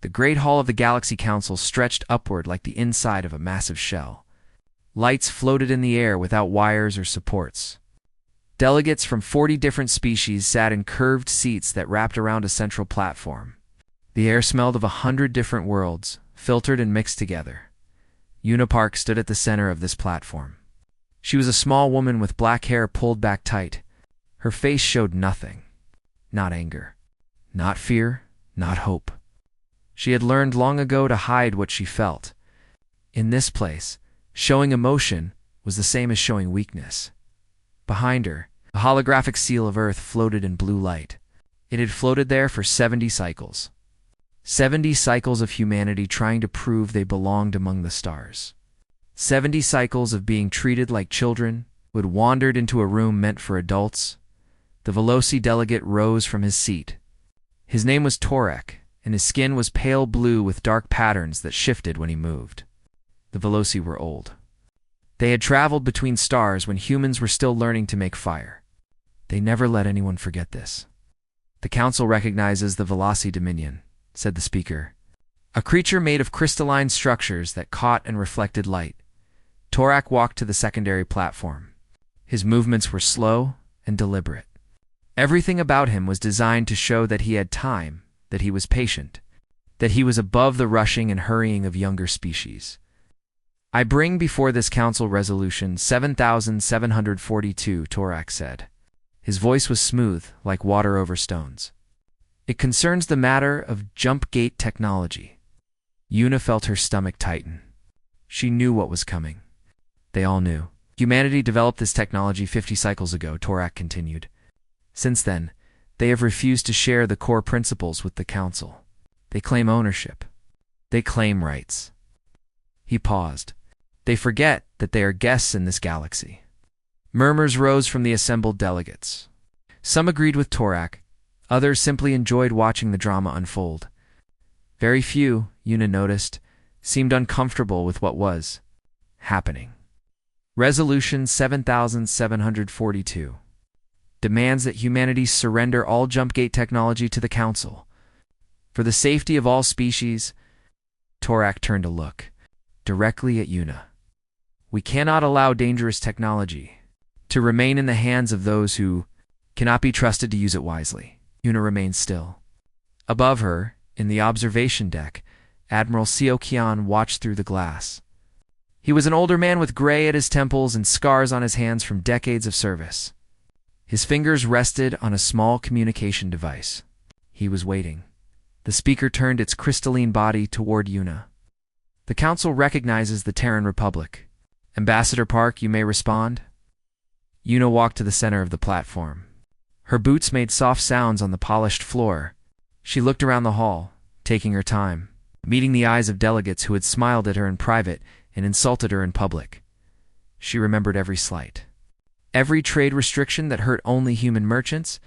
The Great Hall of the Galaxy Council stretched upward like the inside of a massive shell. Lights floated in the air without wires or supports. Delegates from 40 different species sat in curved seats that wrapped around a central platform. The air smelled of 100 different worlds, filtered and mixed together. Una Park stood at the center of this platform. She was a small woman with black hair pulled back tight. Her face showed nothing. Not anger. Not fear. Not hope. She had learned long ago to hide what she felt. In this place, showing emotion was the same as showing weakness. Behind her, a holographic seal of Earth floated in blue light. It had floated there for 70 cycles. 70 cycles of humanity trying to prove they belonged among the stars. 70 cycles of being treated like children who had wandered into a room meant for adults. The Veloci delegate rose from his seat. His name was Torek, and his skin was pale blue with dark patterns that shifted when he moved. The Veloci were old. They had traveled between stars when humans were still learning to make fire. They never let anyone forget this. The Council recognizes the Veloci Dominion, said the speaker. A creature made of crystalline structures that caught and reflected light. Torak walked to the secondary platform. His movements were slow and deliberate. Everything about him was designed to show that he had time, that he was patient, that he was above the rushing and hurrying of younger species. I bring before this council resolution 7742, Torak said. His voice was smooth, like water over stones. It concerns the matter of jump gate technology. Una felt her stomach tighten. She knew what was coming. They all knew. Humanity developed this technology 50 cycles ago, Torak continued. Since then, they have refused to share the core principles with the Council. They claim ownership. They claim rights. He paused. They forget that they are guests in this galaxy. Murmurs rose from the assembled delegates. Some agreed with Torak. Others simply enjoyed watching the drama unfold. Very few, Una noticed, seemed uncomfortable with what was happening. Resolution 7742 demands that humanity surrender all jump gate technology to the Council. For the safety of all species, Torak turned to look directly at Una. We cannot allow dangerous technology to remain in the hands of those who cannot be trusted to use it wisely. Una remained still. Above her, in the observation deck, Admiral Seokian watched through the glass. He was an older man with gray at his temples and scars on his hands from decades of service. His fingers rested on a small communication device. He was waiting. The speaker turned its crystalline body toward Una. The Council recognizes the Terran Republic. Ambassador Park, you may respond. Una walked to the center of the platform. Her boots made soft sounds on the polished floor. She looked around the hall, taking her time, meeting the eyes of delegates who had smiled at her in private and insulted her in public. She remembered every slight. Every trade restriction that hurt only human merchants.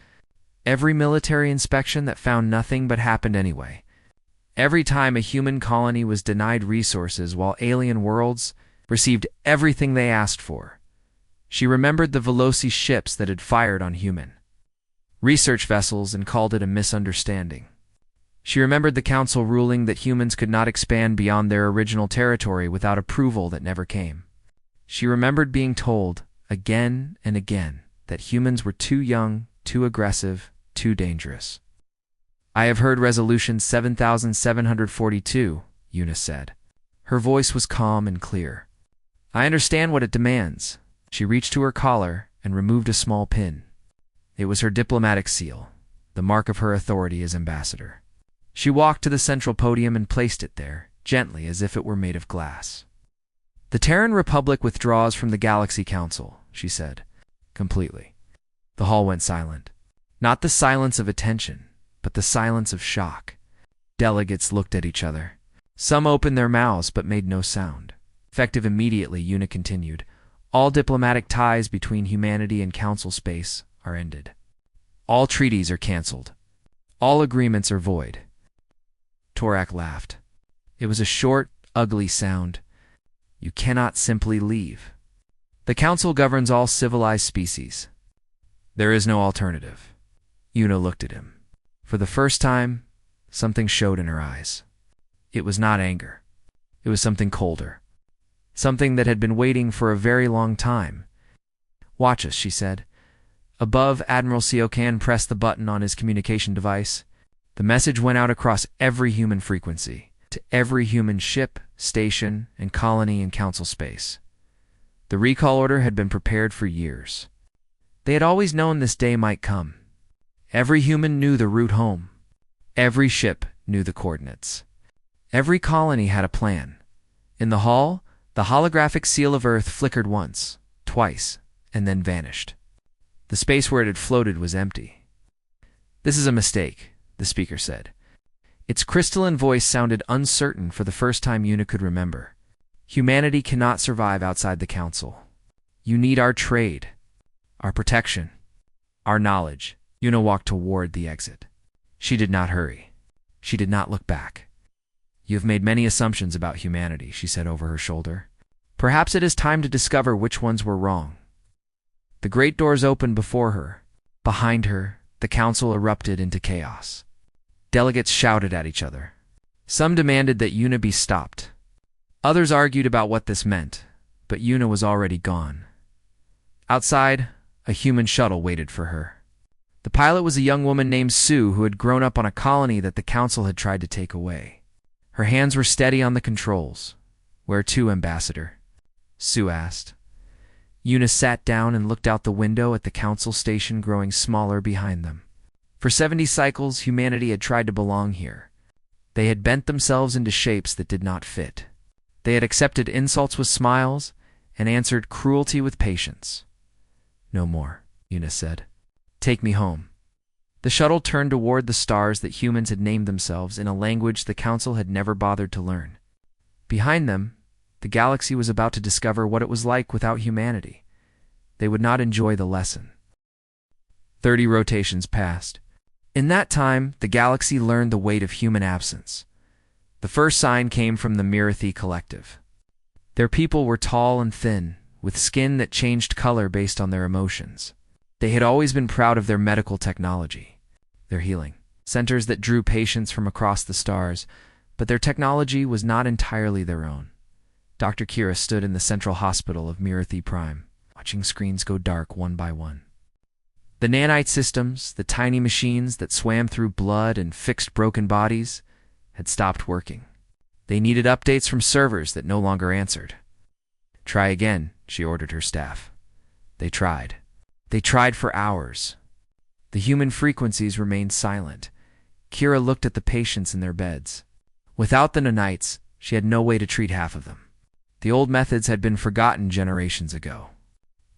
Every military inspection that found nothing but happened anyway. Every time a human colony was denied resources while alien worlds received everything they asked for. She remembered the Veloci ships that had fired on human research vessels and called it a misunderstanding. She remembered the Council ruling that humans could not expand beyond their original territory without approval that never came. She remembered being told, again and again, that humans were too young, too aggressive, too dangerous. I have heard Resolution 7742, Una said. Her voice was calm and clear. I understand what it demands. She reached to her collar and removed a small pin. It was her diplomatic seal, the mark of her authority as ambassador. She walked to the central podium and placed it there, gently as if it were made of glass. The Terran Republic withdraws from the Galaxy Council, she said, completely. The hall went silent. Not the silence of attention, but the silence of shock. Delegates looked at each other. Some opened their mouths but made no sound. Effective immediately, Una continued. All diplomatic ties between humanity and Council space are ended. All treaties are cancelled. All agreements are void. Torak laughed. It was a short, ugly sound. You cannot simply leave. The Council governs all civilized species. There is no alternative. Una looked at him. For the first time, something showed in her eyes. It was not anger. It was something colder. Something that had been waiting for a very long time. "Watch us," she said. Above, Admiral Siokan pressed the button on his communication device. The message went out across every human frequency, to every human ship, station, and colony in Council space. The recall order had been prepared for years. They had always known this day might come. Every human knew the route home. Every ship knew the coordinates. Every colony had a plan. In the hall, the holographic seal of Earth flickered once, twice, and then vanished. The space where it had floated was empty. "This is a mistake," the speaker said. Its crystalline voice sounded uncertain for the first time Una could remember. "Humanity cannot survive outside the Council. You need our trade, our protection, our knowledge." Una walked toward the exit. She did not hurry. She did not look back. "You have made many assumptions about humanity," she said over her shoulder. "Perhaps it is time to discover which ones were wrong." The great doors opened before her. Behind her, the council erupted into chaos. Delegates shouted at each other. Some demanded that Una be stopped. Others argued about what this meant, but Una was already gone. Outside, a human shuttle waited for her. The pilot was a young woman named Sue who had grown up on a colony that the council had tried to take away. Her hands were steady on the controls. "Where to, Ambassador?" Sue asked. Una sat down and looked out the window at the council station growing smaller behind them. For 70 cycles, humanity had tried to belong here. They had bent themselves into shapes that did not fit. They had accepted insults with smiles and answered cruelty with patience. "No more," Una said. "Take me home." The shuttle turned toward the stars that humans had named themselves in a language the council had never bothered to learn. Behind them, the galaxy was about to discover what it was like without humanity. They would not enjoy the lesson. 30 rotations passed. In that time, the galaxy learned the weight of human absence. The first sign came from the Mirathi Collective. Their people were tall and thin, with skin that changed color based on their emotions. They had always been proud of their medical technology, their healing centers that drew patients from across the stars, but their technology was not entirely their own. Dr. Kira stood in the central hospital of Mirathi Prime, watching screens go dark one by one. The nanite systems, the tiny machines that swam through blood and fixed broken bodies, had stopped working. They needed updates from servers that no longer answered. "Try again," she ordered her staff. They tried. They tried for hours. The human frequencies remained silent. Kira looked at the patients in their beds. Without the nanites, she had no way to treat half of them. The old methods had been forgotten generations ago.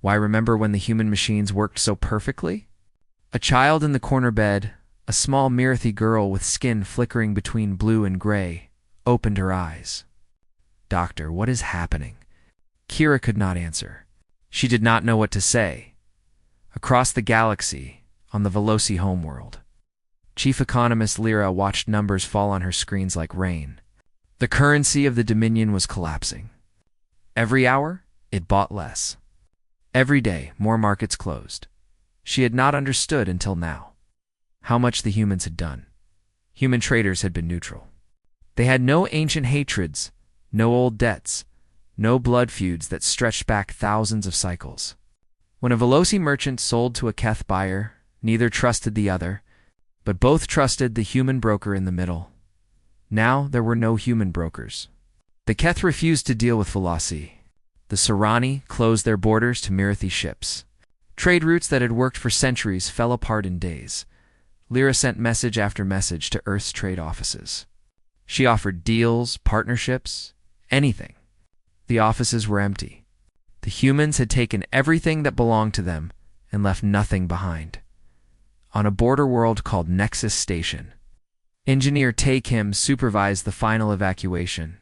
Why remember when the human machines worked so perfectly? A child in the corner bed, a small Mirathi girl with skin flickering between blue and gray, opened her eyes. "Doctor, what is happening?" Kira could not answer. She did not know what to say. Across the galaxy, on the Veloci homeworld, Chief Economist Lyra watched numbers fall on her screens like rain. The currency of the Dominion was collapsing. Every hour, it bought less. Every day, more markets closed. She had not understood until now how much the humans had done. Human traders had been neutral. They had no ancient hatreds, no old debts, no blood feuds that stretched back thousands of cycles. When a Veloci merchant sold to a Keth buyer, neither trusted the other, but both trusted the human broker in the middle. Now there were no human brokers. The Keth refused to deal with Veloci. The Serrani closed their borders to Mirathi ships. Trade routes that had worked for centuries fell apart in days. Lyra sent message after message to Earth's trade offices. She offered deals, partnerships, anything. The offices were empty. The humans had taken everything that belonged to them and left nothing behind. On a border world called Nexus Station, Engineer Tae Kim supervised the final evacuation.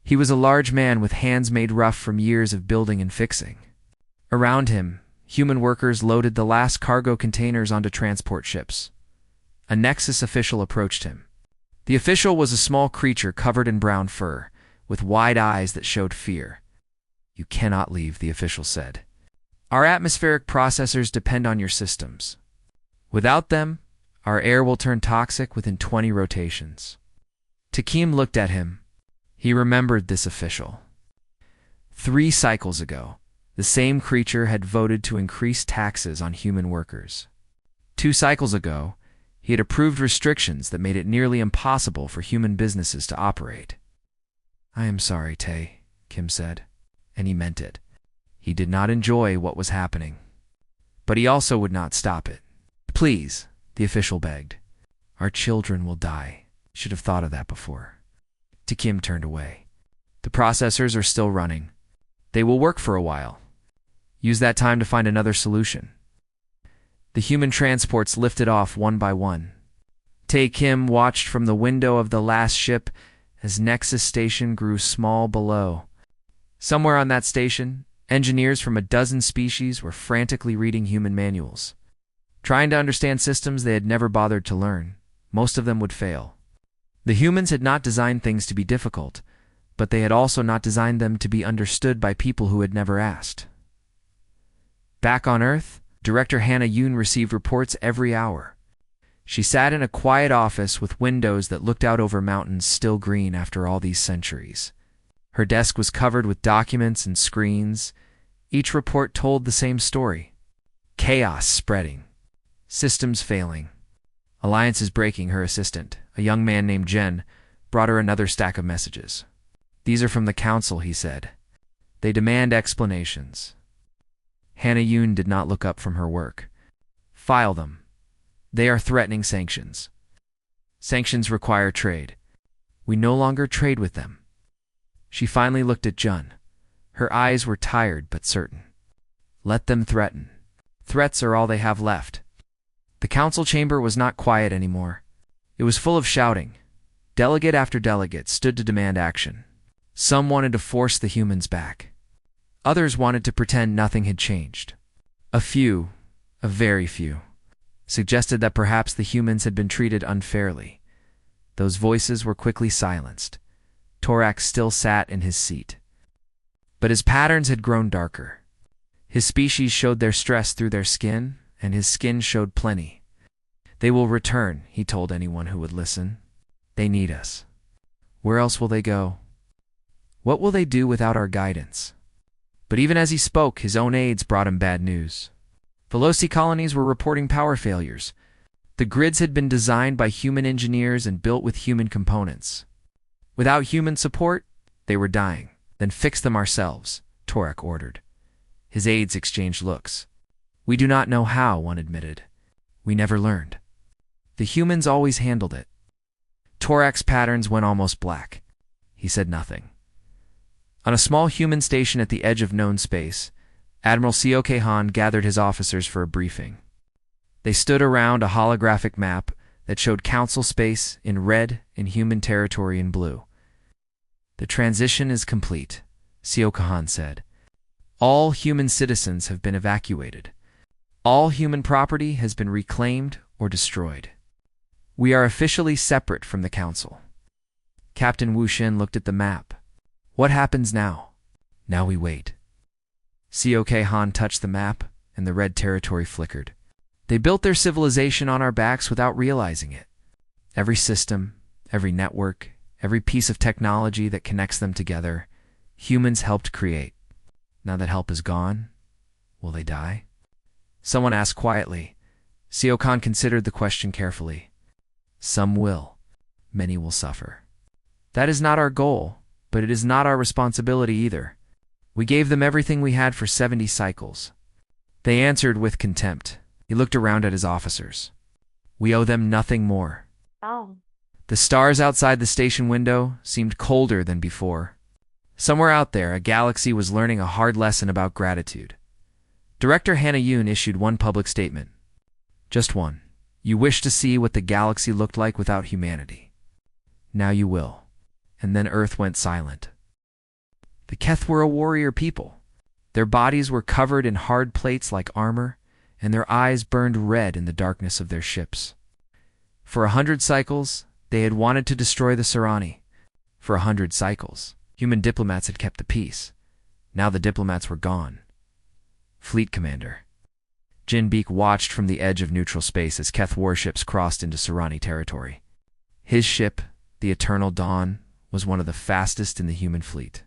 He was a large man with hands made rough from years of building and fixing. Around him, human workers loaded the last cargo containers onto transport ships. A Nexus official approached him. The official was a small creature covered in brown fur, with wide eyes that showed fear. "You cannot leave," the official said. "Our atmospheric processors depend on your systems. Without them, our air will turn toxic within 20 rotations." Takim looked at him. He remembered this official. 3 cycles ago, the same creature had voted to increase taxes on human workers. 2 cycles ago, he had approved restrictions that made it nearly impossible for human businesses to operate. "I am sorry, Tay," Kim said, and he meant it. He did not enjoy what was happening, but he also would not stop it. "Please," the official begged. "Our children will die. Should have thought of that before." Takim turned away. "The processors are still running. They will work for a while. Use that time to find another solution." The human transports lifted off one by one. Takim watched from the window of the last ship as Nexus Station grew small below. Somewhere on that station, engineers from a dozen species were frantically reading human manuals. Trying to understand systems they had never bothered to learn, most of them would fail. The humans had not designed things to be difficult, but they had also not designed them to be understood by people who had never asked. Back on Earth, Director Hannah Yoon received reports every hour. She sat in a quiet office with windows that looked out over mountains still green after all these centuries. Her desk was covered with documents and screens. Each report told the same story. Chaos spreading. Systems failing. Alliances breaking. Her assistant, a young man named Jen, brought her another stack of messages. "These are from the Council," he said. "They demand explanations." Hannah Yoon did not look up from her work. "File them. They are threatening sanctions. Sanctions require trade. We no longer trade with them." She finally looked at Jun. Her eyes were tired but certain. "Let them threaten. Threats are all they have left." The council chamber was not quiet anymore. It was full of shouting. Delegate after delegate stood to demand action. Some wanted to force the humans back. Others wanted to pretend nothing had changed. A few, a very few, suggested that perhaps the humans had been treated unfairly. Those voices were quickly silenced. Torak still sat in his seat. But his patterns had grown darker. His species showed their stress through their skin, and his skin showed plenty. "They will return," he told anyone who would listen. "They need us. Where else will they go? What will they do without our guidance?" But even as he spoke, his own aides brought him bad news. Veloci colonies were reporting power failures. The grids had been designed by human engineers and built with human components. Without human support, they were dying. "Then fix them ourselves," Torak ordered. His aides exchanged looks. "We do not know how," one admitted. "We never learned. The humans always handled it." Torak's patterns went almost black. He said nothing. On a small human station at the edge of known space, Admiral Seok Han gathered his officers for a briefing. They stood around a holographic map that showed council space in red and human territory in blue. "The transition is complete," Seok Han said. "All human citizens have been evacuated. All human property has been reclaimed or destroyed. We are officially separate from the council." Captain Wu Xin looked at the map. "What happens now?" "Now we wait." Seok Han touched the map, and the red territory flickered. "They built their civilization on our backs without realizing it. Every system, every network, every piece of technology that connects them together, humans helped create. Now that help is gone, will they die?" Someone asked quietly. Seok Han considered the question carefully. "Some will. Many will suffer. That is not our goal, but it is not our responsibility either. We gave them everything we had for 70 cycles. They answered with contempt. He looked around at his officers. "We owe them nothing more." Oh. The stars outside the station window seemed colder than before. Somewhere out there, a galaxy was learning a hard lesson about gratitude. Director Hannah Yoon issued one public statement. Just one. "You wish to see what the galaxy looked like without humanity. Now you will." And then Earth went silent. The Keth were a warrior people. Their bodies were covered in hard plates like armor, and their eyes burned red in the darkness of their ships. For 100 cycles, they had wanted to destroy the Sarani. For 100 cycles, human diplomats had kept the peace. Now the diplomats were gone. Fleet Commander Jin Beek watched from the edge of neutral space as Keth warships crossed into Sarani territory. His ship, the Eternal Dawn, was one of the fastest in the human fleet.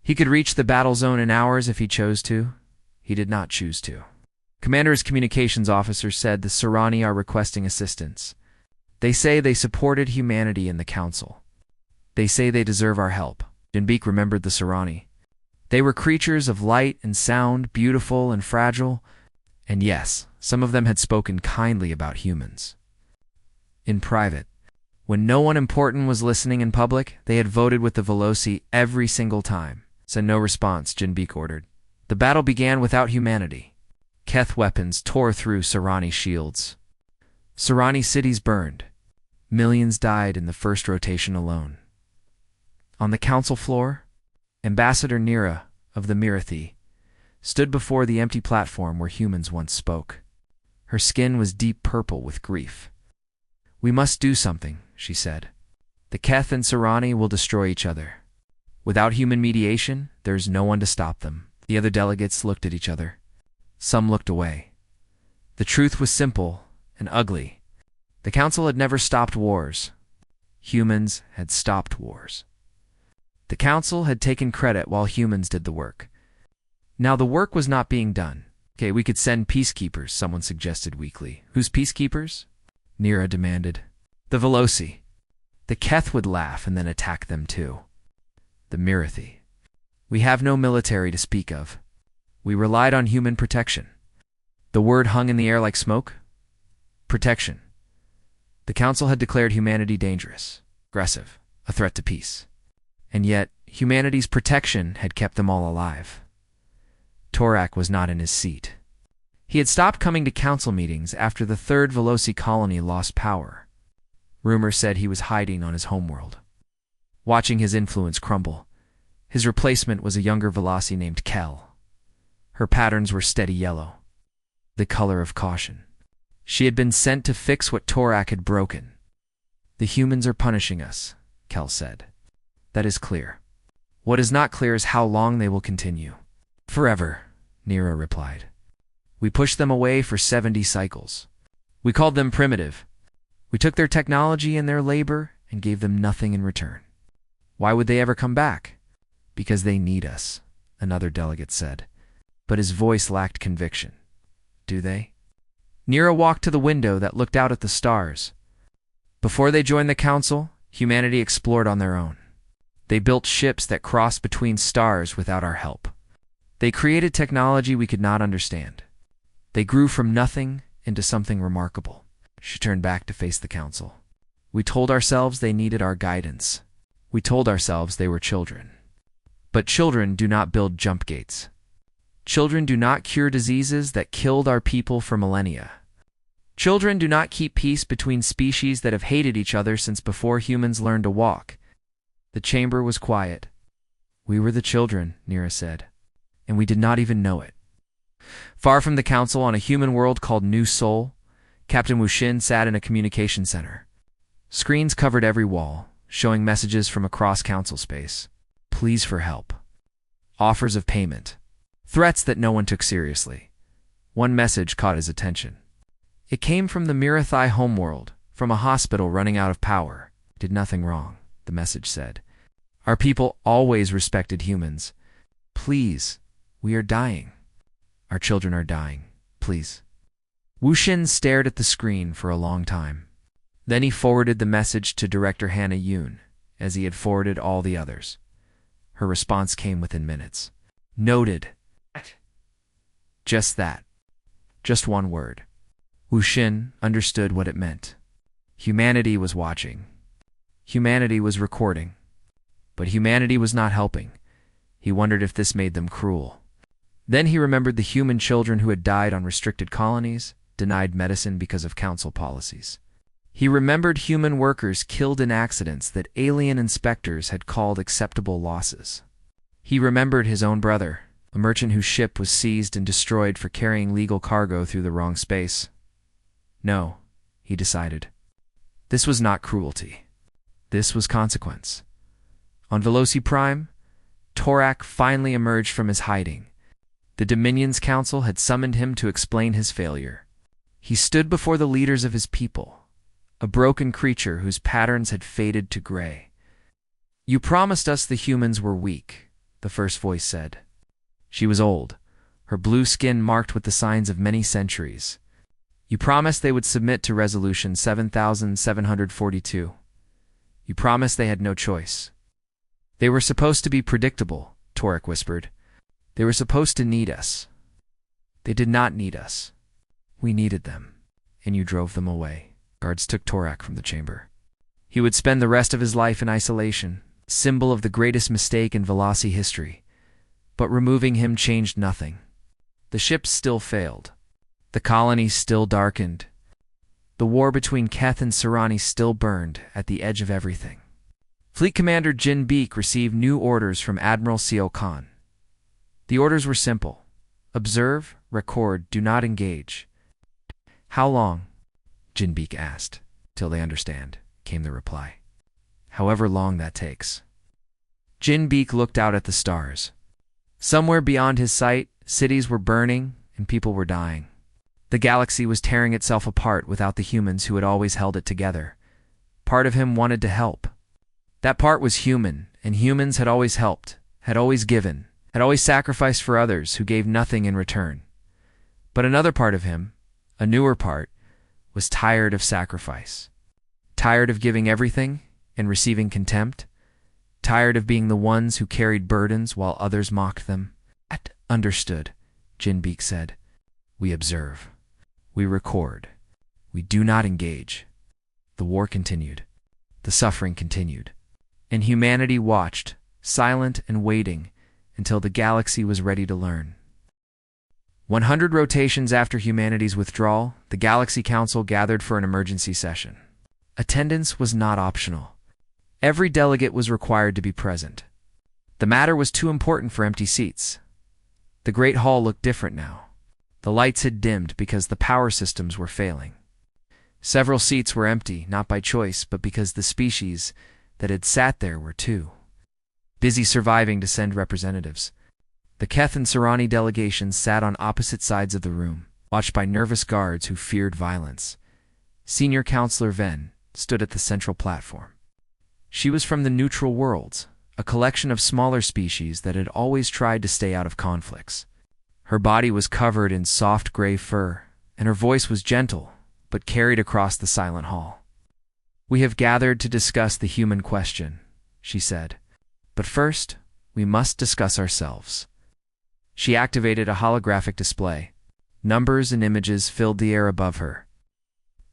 He could reach the battle zone in hours if he chose to. He did not choose to. Commander's communications officer said the Serani are requesting assistance. They say they supported humanity in the council. They say they deserve our help. Jinbeek remembered the Serani. They were creatures of light and sound, beautiful and fragile, and yes, some of them had spoken kindly about humans. In private, when no one important was listening in public, they had voted with the Veloci every single time. Send no response, Jinbeek ordered. The battle began without humanity. Keth weapons tore through Serani shields. Serani cities burned. Millions died in the first rotation alone. On the council floor, Ambassador Nira of the Mirathi stood before the empty platform where humans once spoke. Her skin was deep purple with grief. We must do something, she said. The Keth and Serani will destroy each other. Without human mediation, there is no one to stop them. The other delegates looked at each other. Some looked away. The truth was simple and ugly. The council had never stopped wars. Humans had stopped wars. The council had taken credit while humans did the work. Now the work was not being done. Okay, we could send peacekeepers, someone suggested weakly. Who's peacekeepers? Nira demanded. The Veloci. The Keth would laugh and then attack them too. The Mirathi. We have no military to speak of. We relied on human protection. The word hung in the air like smoke. Protection. The council had declared humanity dangerous, aggressive, a threat to peace. And yet, humanity's protection had kept them all alive. Torak was not in his seat. He had stopped coming to council meetings after the third Veloci colony lost power. Rumor said he was hiding on his homeworld. Watching his influence crumble, his replacement was a younger Veloci named Kel. Her patterns were steady yellow, the color of caution. She had been sent to fix what Torak had broken. The humans are punishing us, Kel said. That is clear. What is not clear is how long they will continue. Forever, Nira replied. We pushed them away for 70 cycles. We called them primitive. We took their technology and their labor and gave them nothing in return. Why would they ever come back? Because they need us, another delegate said. But his voice lacked conviction. Do they? Nira walked to the window that looked out at the stars. Before they joined the council, humanity explored on their own. They built ships that crossed between stars without our help. They created technology we could not understand. They grew from nothing into something remarkable. She turned back to face the council. We told ourselves they needed our guidance. We told ourselves they were children. But children do not build jump gates. Children do not cure diseases that killed our people for millennia. Children do not keep peace between species that have hated each other since before humans learned to walk. The chamber was quiet. We were the children, Nira said, and we did not even know it. Far from the council on a human world called New Sol, Captain Wushin sat in a communication center. Screens covered every wall, showing messages from across council space. Pleas for help. Offers of payment. Threats that no one took seriously. One message caught his attention. It came from the Mirathi homeworld, from a hospital running out of power. Did nothing wrong, the message said. Our people always respected humans. Please, we are dying. Our children are dying. Please. Wushin stared at the screen for a long time. Then he forwarded the message to Director Hannah Yoon, as he had forwarded all the others. Her response came within minutes. Noted. Just that. Just one word. Wushin understood what it meant. Humanity was watching. Humanity was recording. But humanity was not helping. He wondered if this made them cruel. Then he remembered the human children who had died on restricted colonies, denied medicine because of council policies. He remembered human workers killed in accidents that alien inspectors had called acceptable losses. He remembered his own brother, a merchant whose ship was seized and destroyed for carrying legal cargo through the wrong space. No, he decided. This was not cruelty. This was consequence. On Veloci Prime, Torak finally emerged from his hiding. The Dominion's Council had summoned him to explain his failure. He stood before the leaders of his people, a broken creature whose patterns had faded to gray. "You promised us the humans were weak," the first voice said. She was old, her blue skin marked with the signs of many centuries. "You promised they would submit to Resolution 7742. You promised they had no choice." "They were supposed to be predictable," Torak whispered. "They were supposed to need us." "They did not need us. We needed them, and you drove them away." Guards took Torak from the chamber. He would spend the rest of his life in isolation, symbol of the greatest mistake in Velocity history. But removing him changed nothing. The ships still failed. The colony still darkened. The war between Keth and Serani still burned at the edge of everything. Fleet Commander Jin Beek received new orders from Admiral Seo Khan. The orders were simple. Observe, record, do not engage. "How long?" Jin Beek asked. "Till they understand," came the reply. "However long that takes." Jin Beek looked out at the stars. Somewhere beyond his sight, cities were burning and people were dying. The galaxy was tearing itself apart without the humans who had always held it together. Part of him wanted to help. That part was human, and humans had always helped, had always given, had always sacrificed for others who gave nothing in return. But another part of him, a newer part, was tired of sacrifice. Tired of giving everything and receiving contempt. Tired of being the ones who carried burdens while others mocked them. "Understood," Jin Beek said. "We observe. We record. We do not engage." The war continued. The suffering continued. And humanity watched, silent and waiting, until the galaxy was ready to learn. 100 rotations after humanity's withdrawal, the Galaxy Council gathered for an emergency session. Attendance was not optional. Every delegate was required to be present. The matter was too important for empty seats. The Great Hall looked different now. The lights had dimmed because the power systems were failing. Several seats were empty, not by choice, but because the species that had sat there were too busy surviving to send representatives. The Keth and Serani delegations sat on opposite sides of the room, watched by nervous guards who feared violence. Senior Counselor Ven stood at the central platform. She was from the Neutral Worlds, a collection of smaller species that had always tried to stay out of conflicts. Her body was covered in soft gray fur, and her voice was gentle, but carried across the silent hall. "We have gathered to discuss the human question," she said. "But first, we must discuss ourselves." She activated a holographic display. Numbers and images filled the air above her.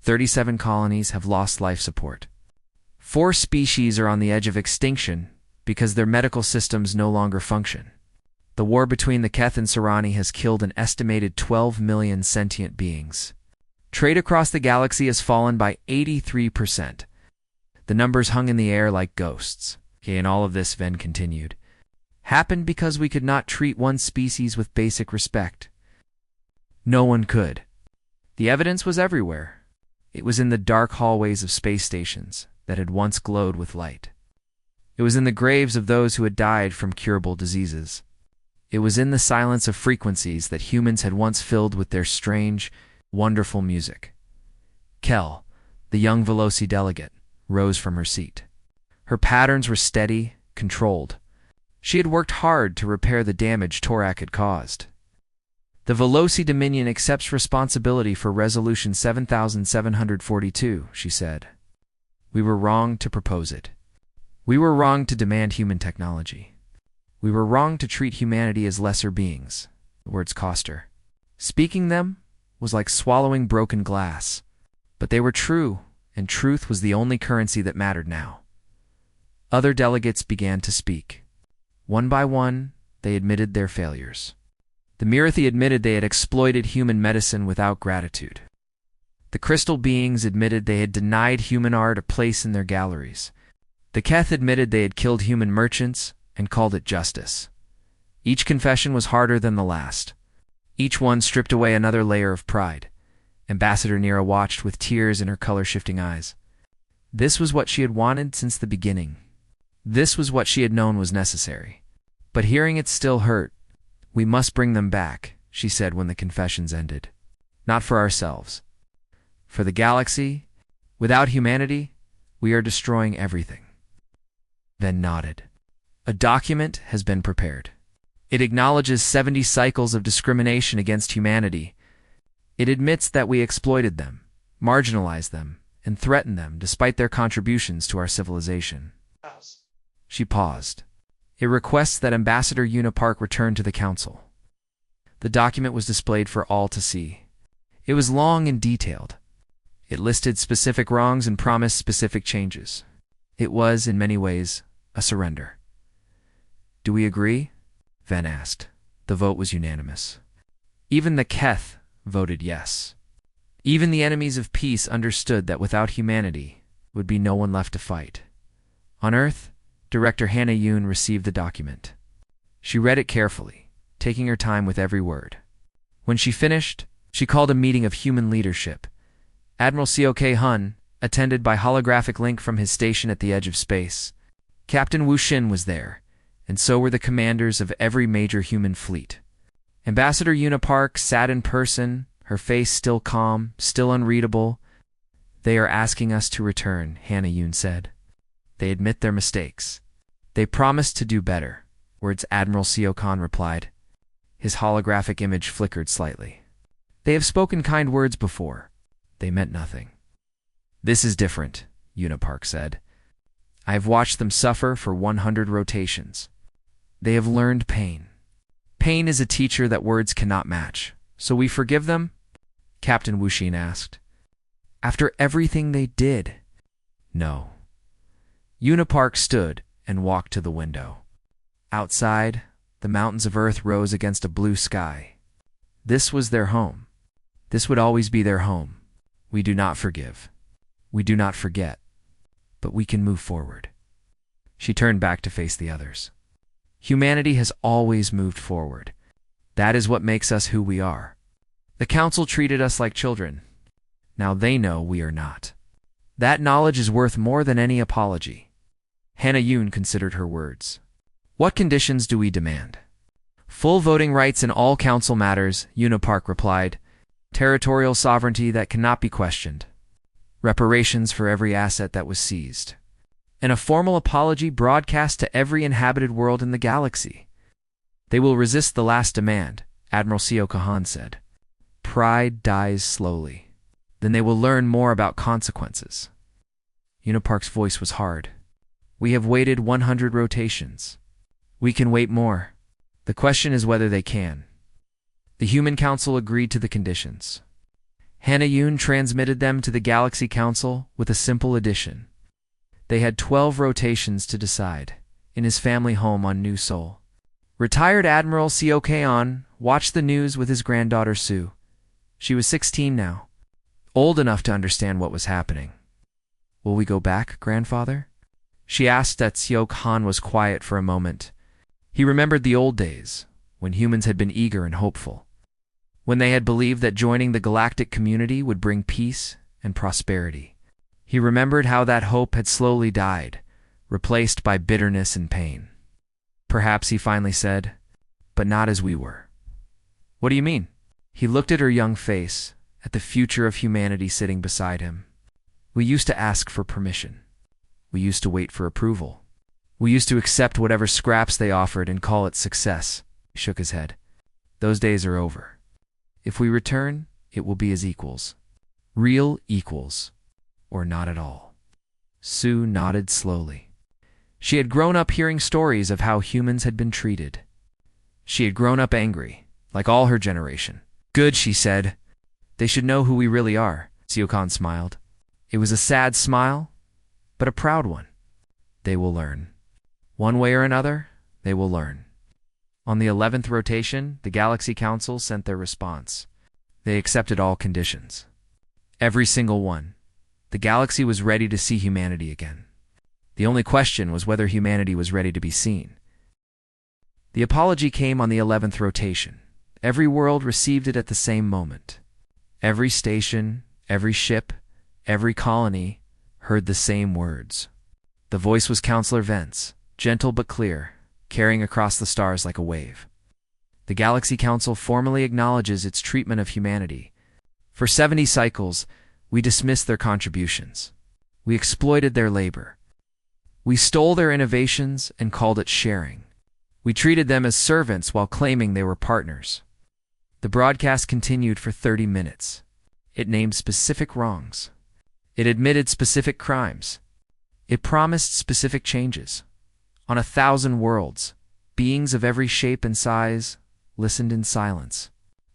37 colonies have lost life support. 4 species are on the edge of extinction because their medical systems no longer function. The war between the Keth and Serani has killed an estimated 12 million sentient beings. Trade across the galaxy has fallen by 83%. The numbers hung in the air like ghosts. And all of this, Ven continued, happened because we could not treat one species with basic respect. No one could. The evidence was everywhere. It was in the dark hallways of space stations that had once glowed with light. It was in the graves of those who had died from curable diseases. It was in the silence of frequencies that humans had once filled with their strange, wonderful music. Kel, the young Veloci delegate, rose from her seat. Her patterns were steady, controlled. She had worked hard to repair the damage Torak had caused. "The Veloci Dominion accepts responsibility for Resolution 7742, she said. "We were wrong to propose it. We were wrong to demand human technology. We were wrong to treat humanity as lesser beings." The words cost her. Speaking them was like swallowing broken glass. But they were true, and truth was the only currency that mattered now. Other delegates began to speak. One by one, they admitted their failures. The Mirathi admitted they had exploited human medicine without gratitude. The crystal beings admitted they had denied human art a place in their galleries. The Keth admitted they had killed human merchants and called it justice. Each confession was harder than the last. Each one stripped away another layer of pride. Ambassador Nira watched with tears in her color-shifting eyes. This was what she had wanted since the beginning. This was what she had known was necessary. But hearing it still hurt. "We must bring them back," she said when the confessions ended. "Not for ourselves. For the galaxy Without humanity, we are destroying everything. Then nodded. A document has been prepared. It acknowledges 70 cycles of discrimination against humanity. It admits that we exploited them, marginalized them, and threatened them despite their contributions to our civilization. She paused. It requests that Ambassador Una Park return to the Council. The document was displayed for all to see. It was long and detailed. It listed specific wrongs and promised specific changes. It was, in many ways, a surrender. Do we agree? Ven asked. The vote was unanimous. Even the Keth voted yes. Even the enemies of peace understood that without humanity would be no one left to fight. On Earth, Director Hannah Yoon received the document. She read it carefully, taking her time with every word. When she finished, she called a meeting of human leadership. Admiral Seok Hun, attended by holographic link from his station at the edge of space. Captain Wu Xin was there, and so were the commanders of every major human fleet. Ambassador Una Park sat in person, her face still calm, still unreadable. They are asking us to return, Hannah Yoon said. They admit their mistakes. They promise to do better, words Admiral Seok Han replied. His holographic image flickered slightly. They have spoken kind words before. They meant nothing. This is different, Una Park said. I have watched them suffer for 100 rotations. They have learned pain. Pain is a teacher that words cannot match. So we forgive them? Captain Wu Xin asked. After everything they did? No. Una Park stood and walked to the window. Outside, the mountains of Earth rose against a blue sky. This was their home. This would always be their home. We do not forgive. We do not forget. But we can move forward. She turned back to face the others. Humanity has always moved forward. That is what makes us who we are. The Council treated us like children. Now they know we are not. That knowledge is worth more than any apology. Hannah Yoon considered her words. What conditions do we demand? Full voting rights in all Council matters, Una Park replied. Territorial sovereignty that cannot be questioned. Reparations for every asset that was seized. And a formal apology broadcast to every inhabited world in the galaxy. They will resist the last demand, Admiral Seok Han said. Pride dies slowly. Then they will learn more about consequences. Una Park's voice was hard. We have waited 100 rotations. We can wait more. The question is whether they can. The Human Council agreed to the conditions. Hannah Yoon transmitted them to the Galaxy Council with a simple addition. They had 12 rotations to decide, in his family home on New Sol. Retired Admiral Seok Han watched the news with his granddaughter Sue. She was 16 now, old enough to understand what was happening. Will we go back, grandfather? She asked as Seok Han was quiet for a moment. He remembered the old days, when humans had been eager and hopeful. When they had believed that joining the galactic community would bring peace and prosperity. He remembered how that hope had slowly died, replaced by bitterness and pain. Perhaps he finally said, but not as we were. What do you mean? He looked at her young face, at the future of humanity sitting beside him. We used to ask for permission. We used to wait for approval. We used to accept whatever scraps they offered and call it success. He shook his head. Those days are over. If we return, it will be as equals. Real equals. Or not at all. Sue nodded slowly. She had grown up hearing stories of how humans had been treated. She had grown up angry, like all her generation. Good, she said. They should know who we really are, Seok Han smiled. It was a sad smile, but a proud one. They will learn. One way or another, they will learn. On the 11th rotation, the Galaxy Council sent their response. They accepted all conditions. Every single one. The galaxy was ready to see humanity again. The only question was whether humanity was ready to be seen. The apology came on the 11th rotation. Every world received it at the same moment. Every station, every ship, every colony heard the same words. The voice was Counselor Vence, gentle but clear, carrying across the stars like a wave. The Galaxy Council formally acknowledges its treatment of humanity. For 70 cycles, We dismissed their contributions. We exploited their labor. We stole their innovations and called it sharing. We treated them as servants while claiming they were partners. The broadcast continued for 30 minutes. It named specific wrongs. It admitted specific crimes. It promised specific changes. On 1,000 worlds, beings of every shape and size listened in silence.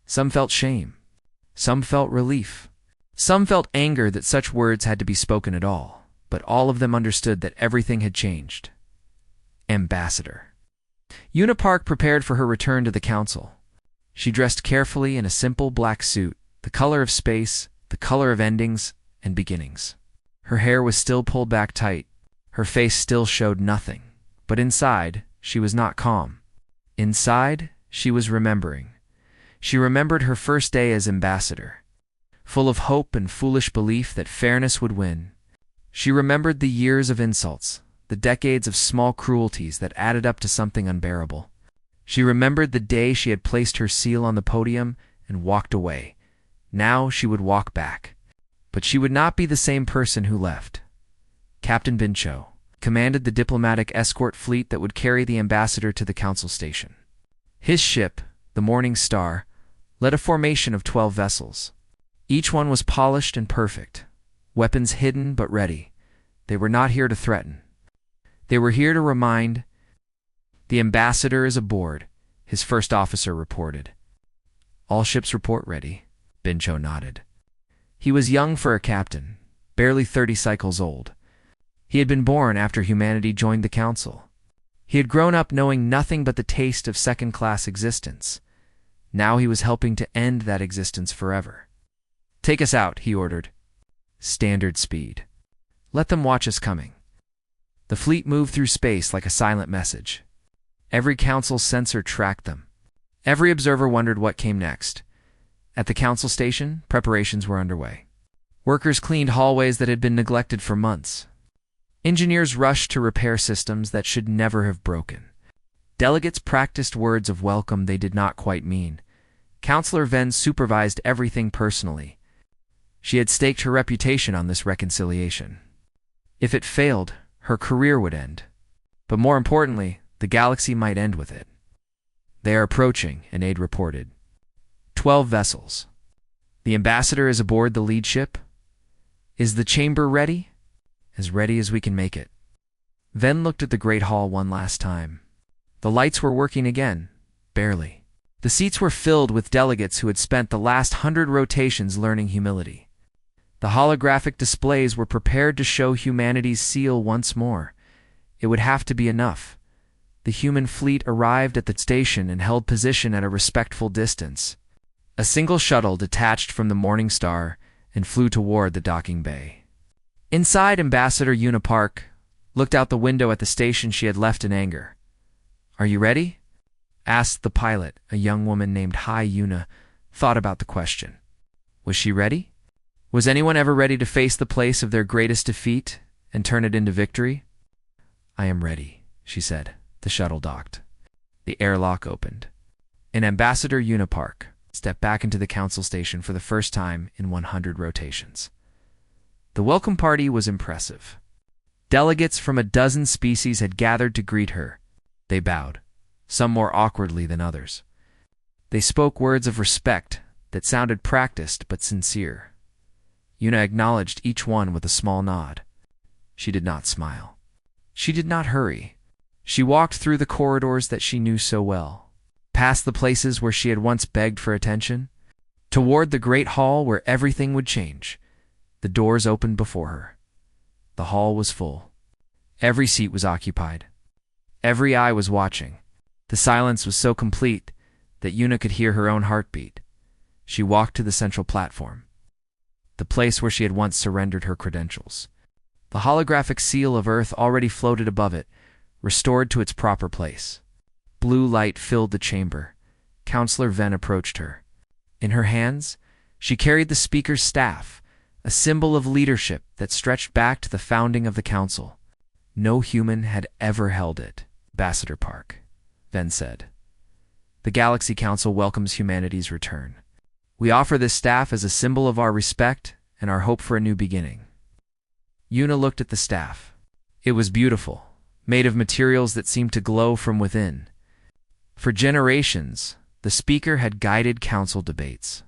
Some felt shame. Some felt relief. Some felt anger that such words had to be spoken at all, but all of them understood that everything had changed. Ambassador. Unipark prepared for her return to the council. She dressed carefully in a simple black suit, the color of space, the color of endings and beginnings. Her hair was still pulled back tight. Her face still showed nothing. But inside, she was not calm. Inside, she was remembering. She remembered her first day as ambassador. Full of hope and foolish belief that fairness would win. She remembered the years of insults, the decades of small cruelties that added up to something unbearable. She remembered the day she had placed her seal on the podium and walked away. Now she would walk back. But she would not be the same person who left. Captain Bincho commanded the diplomatic escort fleet that would carry the ambassador to the council station. His ship, the Morning Star, led a formation of 12 vessels. Each one was polished and perfect, weapons hidden but ready. They were not here to threaten. They were here to remind. The ambassador is aboard, his first officer reported. All ships report ready. Bincho nodded. He was young for a captain, barely 30 cycles old. He had been born after humanity joined the council. He had grown up knowing nothing but the taste of second-class existence. Now he was helping to end that existence forever. "Take us out," he ordered. Standard speed. Let them watch us coming. The fleet moved through space like a silent message. Every council sensor tracked them. Every observer wondered what came next. At the council station, preparations were underway. Workers cleaned hallways that had been neglected for months. Engineers rushed to repair systems that should never have broken. Delegates practiced words of welcome they did not quite mean. Counselor Ven supervised everything personally. She had staked her reputation on this reconciliation. If it failed, her career would end. But more importantly, the galaxy might end with it. "They are approaching," an aide reported. 12 vessels. The ambassador is aboard the lead ship. Is the chamber ready? As ready as we can make it. Ven looked at the great hall one last time. The lights were working again, barely. The seats were filled with delegates who had spent the last 100 rotations learning humility. The holographic displays were prepared to show humanity's seal once more. It would have to be enough. The human fleet arrived at the station and held position at a respectful distance. A single shuttle detached from the Morning Star and flew toward the docking bay. Inside, Ambassador Unipark looked out the window at the station she had left in anger. "Are you ready?" asked the pilot. A young woman named Hai Yuna thought about the question. Was she ready? Was anyone ever ready to face the place of their greatest defeat and turn it into victory? "I am ready," she said. The shuttle docked. The airlock opened. And Ambassador Unipark stepped back into the council station for the first time in 100 rotations. The welcome party was impressive. Delegates from a dozen species had gathered to greet her. They bowed, some more awkwardly than others. They spoke words of respect that sounded practiced but sincere. Yuna acknowledged each one with a small nod. She did not smile. She did not hurry. She walked through the corridors that she knew so well, past the places where she had once begged for attention, toward the great hall where everything would change. The doors opened before her. The hall was full. Every seat was occupied. Every eye was watching. The silence was so complete that Yuna could hear her own heartbeat. She walked to the central platform, the place where she had once surrendered her credentials. The holographic seal of Earth already floated above it, restored to its proper place. Blue light filled the chamber. Counselor Ven approached her. In her hands, she carried the speaker's staff, a symbol of leadership that stretched back to the founding of the council. No human had ever held it. "Ambassador Park," Ven said. "The Galaxy Council welcomes humanity's return. We offer this staff as a symbol of our respect and our hope for a new beginning. Yuna looked at the staff. It was beautiful, made of materials that seemed to glow from within. For generations, the speaker had guided council debates.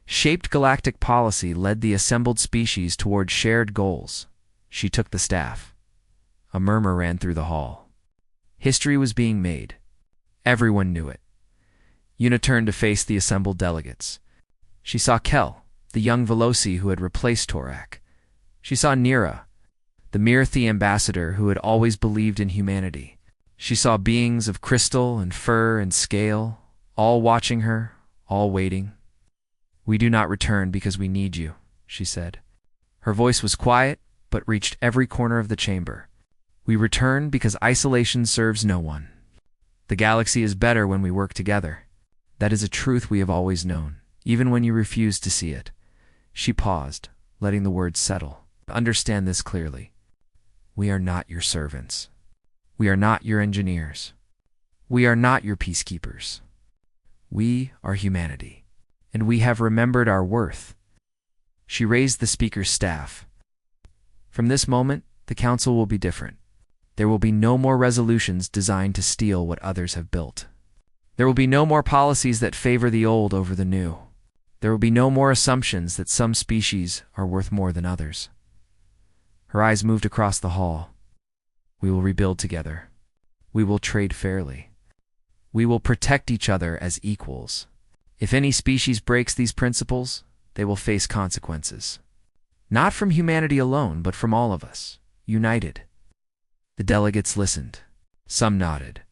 Shaped galactic policy, led the assembled species toward shared goals. She took the staff. A murmur ran through the hall. History was being made. Everyone knew it. Yuna turned to face the assembled delegates. She saw Kel, the young Veloci who had replaced Torak. She saw Nira, the Mirthi ambassador who had always believed in humanity. She saw beings of crystal and fur and scale, all watching her, all waiting. "We do not return because we need you," she said. Her voice was quiet, but reached every corner of the chamber. "We return because isolation serves no one. The galaxy is better when we work together. That is a truth we have always known, even when you refused to see it." She paused, letting the words settle. "Understand this clearly. We are not your servants. We are not your engineers. We are not your peacekeepers. We are humanity, and we have remembered our worth." She raised the speaker's staff. "From this moment, the council will be different. There will be no more resolutions designed to steal what others have built. There will be no more policies that favor the old over the new. There will be no more assumptions that some species are worth more than others." Her eyes moved across the hall. "We will rebuild together. We will trade fairly. We will protect each other as equals. If any species breaks these principles, they will face consequences. Not from humanity alone, but from all of us, united." The delegates listened. Some nodded.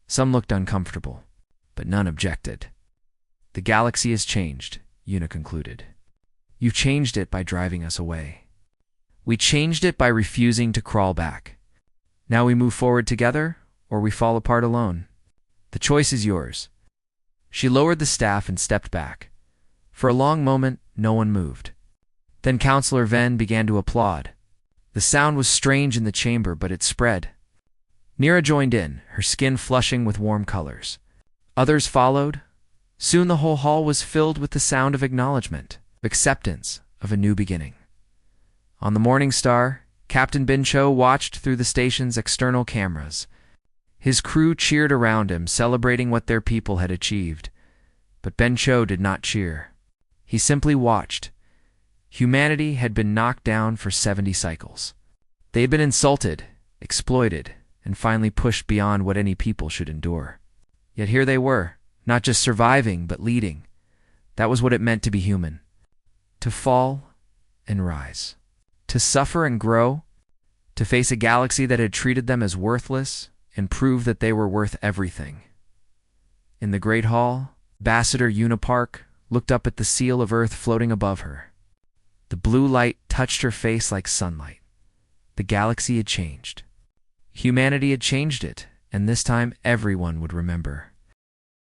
Some looked uncomfortable, but none objected. "The galaxy has changed," Yuna concluded. "You changed it by driving us away. We changed it by refusing to crawl back. Now we move forward together, or we fall apart alone. The choice is yours." She lowered the staff and stepped back. For a long moment, no one moved. Then Councillor Ven began to applaud. The sound was strange in the chamber, but it spread. Nira joined in, her skin flushing with warm colors. Others followed. Soon the whole hall was filled with the sound of acknowledgement, acceptance of a new beginning. On the Morning Star, Captain Bincho watched through the station's external cameras. His crew cheered around him, celebrating what their people had achieved. But Bincho did not cheer. He simply watched. Humanity had been knocked down for 70 cycles. They had been insulted, exploited, and finally pushed beyond what any people should endure. Yet here they were, not just surviving, but leading. That was what it meant to be human. To fall and rise. To suffer and grow. To face a galaxy that had treated them as worthless and prove that they were worth everything. In the Great Hall, Ambassador Yuna Park looked up at the seal of Earth floating above her. The blue light touched her face like sunlight. The galaxy had changed. Humanity had changed it, and this time everyone would remember.